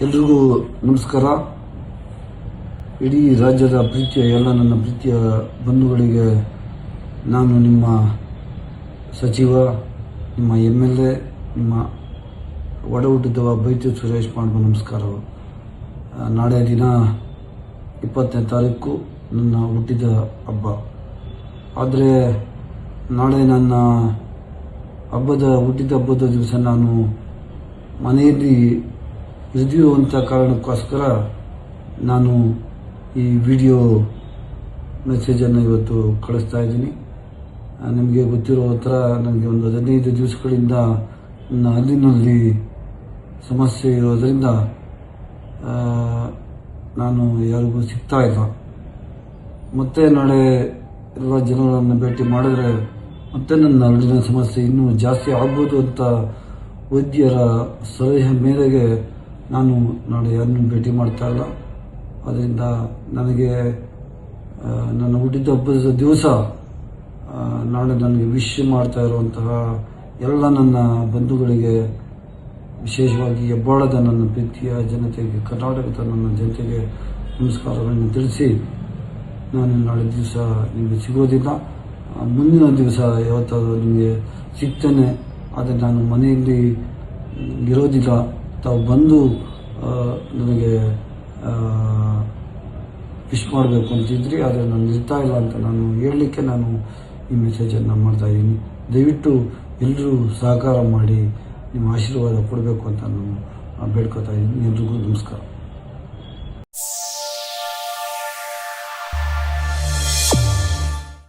ಎಲ್ರಿಗೂ ನಮಸ್ಕಾರ. ಇಡೀ ರಾಜ್ಯದ ಪ್ರೀತಿಯ ಎಲ್ಲ ನನ್ನ ಪ್ರೀತಿಯ ಬಂಧುಗಳಿಗೆ ನಾನು ನಿಮ್ಮ ಸಚಿವ, ನಿಮ್ಮ MLA, ನಿಮ್ಮ ಒಡ ಹುಟ್ಟಿದವ ಬೈತು ಸುರೇಶ್ ಮಾಡುವ ನಮಸ್ಕಾರ. ನಾಳೆ ದಿನ 20ನೇ ತಾರೀಕು ನನ್ನ ಹುಟ್ಟಿದ ಹಬ್ಬ. ಆದರೆ ನಾಳೆ ನನ್ನ ಹುಟ್ಟಿದ ಹಬ್ಬದ ದಿವಸ ನಾನು ಮನೆಯಲ್ಲಿ ಇರುವಂಥ ಕಾರಣಕ್ಕೋಸ್ಕರ ನಾನು ಈ ವಿಡಿಯೋ ಮೆಸೇಜನ್ನು ಇವತ್ತು ಕಳಿಸ್ತಾ ಇದ್ದೀನಿ. ನಿಮಗೆ ಗೊತ್ತಿರೋ ಥರ ನನಗೆ ಒಂದು 15 ದಿವಸಗಳಿಂದ ನನ್ನ ಹಲ್ಲಿನಲ್ಲಿ ಸಮಸ್ಯೆ ಇರೋದರಿಂದ ನಾನು ಯಾರಿಗೂ ಸಿಗ್ತಾ ಇಲ್ಲ. ಮತ್ತೆ ನಾಳೆ ಎಲ್ಲ ಜನರನ್ನು ಭೇಟಿ ಮಾಡಿದ್ರೆ ಮತ್ತೆ ನನ್ನ ಹಲ್ಲಿನ ಸಮಸ್ಯೆ ಇನ್ನೂ ಜಾಸ್ತಿ ಆಗ್ಬೋದು ಅಂತ ವೈದ್ಯರ ಸಲಹೆ ಮೇರೆಗೆ ನಾನು ನಾಳೆ ಯಾರನ್ನೂ ಭೇಟಿ ಮಾಡ್ತಾ ಇಲ್ಲ. ಅದರಿಂದ ನನಗೆ ನನ್ನ ಹುಟ್ಟಿದ ಹಬ್ಬದ ದಿವಸ ನಾಳೆ ನನಗೆ ವಿಶ್ ಮಾಡ್ತಾ ಇರುವಂತಹ ಎಲ್ಲ ನನ್ನ ಬಂಧುಗಳಿಗೆ, ವಿಶೇಷವಾಗಿ ಹೆಬ್ಬಾಳದ ನನ್ನ ಪ್ರೀತಿಯ ಜನತೆಗೆ, ಕರ್ನಾಟಕದ ನನ್ನ ಜನತೆಗೆ ನಮಸ್ಕಾರಗಳನ್ನು ತಿಳಿಸಿ ನಾನು ನಾಳೆ ದಿವಸ ನಿಮಗೆ ಸಿಗೋದಿಲ್ಲ. ಮುಂದಿನ ದಿವಸ ಯಾವತ್ತಾದರೂ ನಿಮಗೆ ಸಿಗ್ತೇನೆ. ಆದರೆ ನಾನು ಮನೆಯಲ್ಲಿ ಇರೋದಿಲ್ಲ. ತಾವು ಬಂದು ನನಗೆ ವಿಶ್ ಮಾಡಬೇಕು ಅಂತಿದ್ರಿ, ಆದರೆ ನಾನು ಇರ್ತಾ ಇಲ್ಲ ಅಂತ ನಾನು ಹೇಳಲಿಕ್ಕೆ ನಾನು ಈ ಮೆಸೇಜನ್ನು ಮಾಡ್ತಾ ಇದ್ದೀನಿ. ದಯವಿಟ್ಟು ಎಲ್ಲರೂ ಸಹಕಾರ ಮಾಡಿ ನಿಮ್ಮ ಆಶೀರ್ವಾದ ಕೊಡಬೇಕು ಅಂತ ನಾನು ಬೇಡ್ಕೊತಾ ಇದ್ದೀನಿ. ಎಲ್ರಿಗೂ ನಮಸ್ಕಾರ.